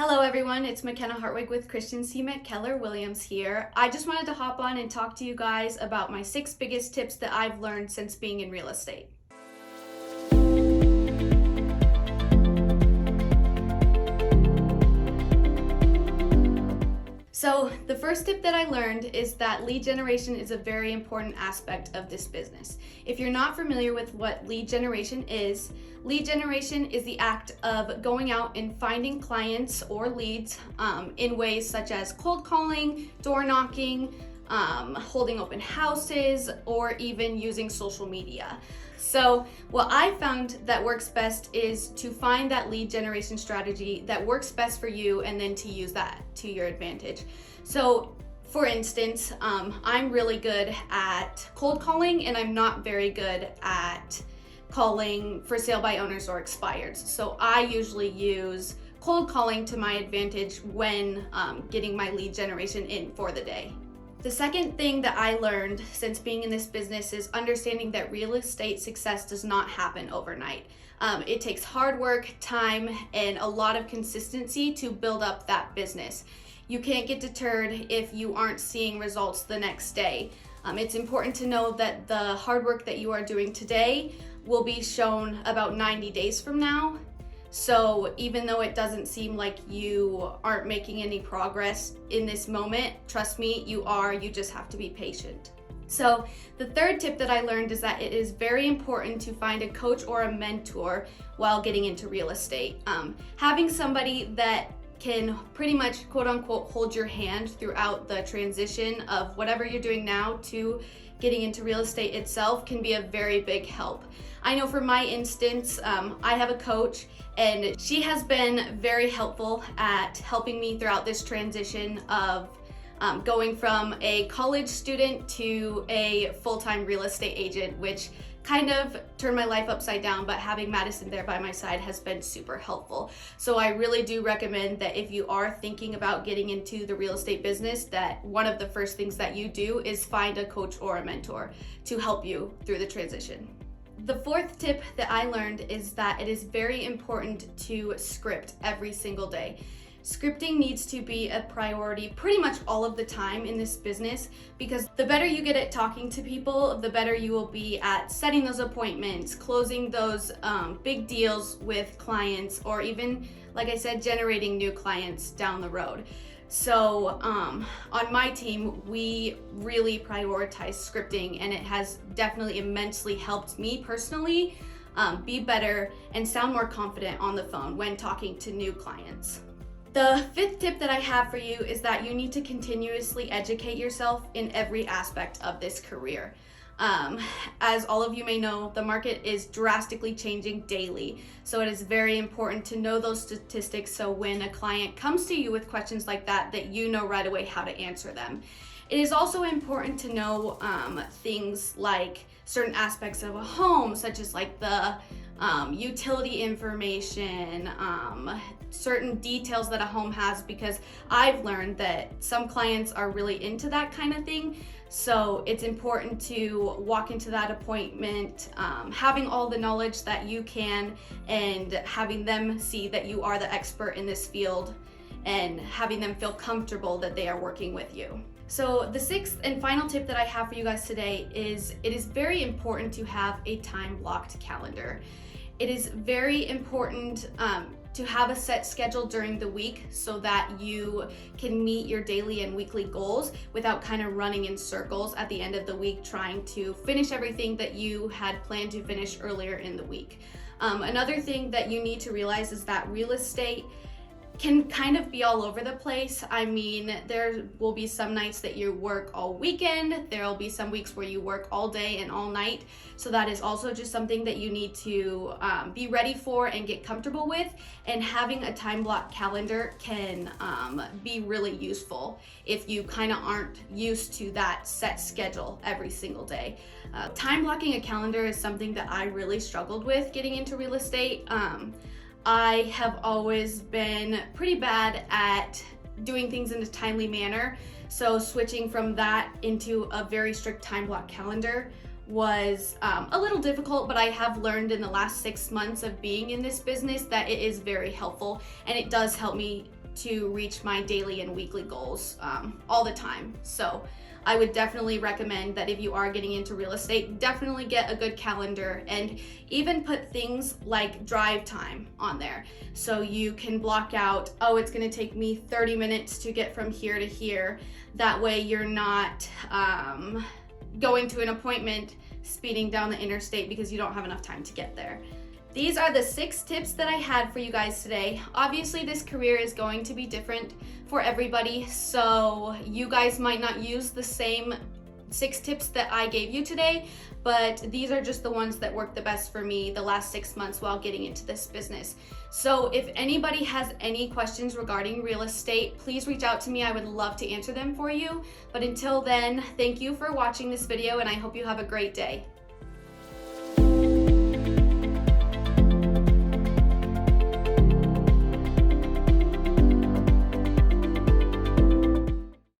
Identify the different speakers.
Speaker 1: Hello everyone, it's Makenna Hartwig with Christian C. Keller Williams here. I just wanted to hop on and talk to you guys about my 6 biggest tips that I've learned since being in real estate. So the first tip that I learned is that lead generation is a very important aspect of this business. If you're not familiar with what lead generation is the act of going out and finding clients or leads in ways such as cold calling, door knocking, holding open houses, or even using social media. So what I found that works best is to find that lead generation strategy that works best for you and then to use that to your advantage. So for instance, I'm really good at cold calling and I'm not very good at calling for sale by owners or expireds. So I usually use cold calling to my advantage when getting my lead generation in for the day. The second thing that I learned since being in this business is understanding that real estate success does not happen overnight. It takes hard work, time, and a lot of consistency to build up that business. You can't get deterred if you aren't seeing results the next day. It's important to know that the hard work that you are doing today will be shown about 90 days from now. So even though it doesn't seem like you aren't making any progress in this moment, trust me, you are. You just have to be patient. So the third tip that I learned is that it is very important to find a coach or a mentor while getting into real estate. Having somebody that can pretty much quote unquote hold your hand throughout the transition of whatever you're doing now to getting into real estate itself can be a very big help. I know for my instance, I have a coach and she has been very helpful at helping me throughout this transition of going from a college student to a full-time real estate agent, which kind of turned my life upside down, but having Madison there by my side has been super helpful. So I really do recommend that if you are thinking about getting into the real estate business, that one of the first things that you do is find a coach or a mentor to help you through the transition. The fourth tip that I learned is that it is very important to script every single day. Scripting needs to be a priority pretty much all of the time in this business, because the better you get at talking to people, the better you will be at setting those appointments, closing those big deals with clients, or even, like I said, generating new clients down the road. So on my team, we really prioritize scripting, and it has definitely immensely helped me personally be better and sound more confident on the phone when talking to new clients. The fifth tip that I have for you is that you need to continuously educate yourself in every aspect of this career. As all of you may know, the market is drastically changing daily, so it is very important to know those statistics so when a client comes to you with questions like that, that you know right away how to answer them. It is also important to know things like certain aspects of a home, such as like the utility information, certain details that a home has, because I've learned that some clients are really into that kind of thing. So it's important to walk into that appointment having all the knowledge that you can and having them see that you are the expert in this field and having them feel comfortable that they are working with you. So the sixth and final tip that I have for you guys today is it is very important to have a time-blocked calendar. It is very important to have a set schedule during the week so that you can meet your daily and weekly goals without kind of running in circles at the end of the week trying to finish everything that you had planned to finish earlier in the week. Another thing that you need to realize is that real estate can kind of be all over the place. I mean, there will be some nights that you work all weekend. There will be some weeks where you work all day and all night. So that is also just something that you need to be ready for and get comfortable with. And having a time block calendar can be really useful if you kind of aren't used to that set schedule every single day. Time blocking a calendar is something that I really struggled with getting into real estate. I have always been pretty bad at doing things in a timely manner, so switching from that into a very strict time block calendar was a little difficult, but I have learned in the last 6 months of being in this business that it is very helpful, and it does help me to reach my daily and weekly goals all the time. So I would definitely recommend that if you are getting into real estate, definitely get a good calendar and even put things like drive time on there. So you can block out, oh, it's gonna take me 30 minutes to get from here to here. That way you're not going to an appointment speeding down the interstate because you don't have enough time to get there. These are the 6 tips that I had for you guys today. Obviously, this career is going to be different for everybody, so you guys might not use the same 6 tips that I gave you today, but these are just the ones that work the best for me the last 6 months while getting into this business. So if anybody has any questions regarding real estate, please reach out to me. I would love to answer them for you. But until then, thank you for watching this video, and I hope you have a great day.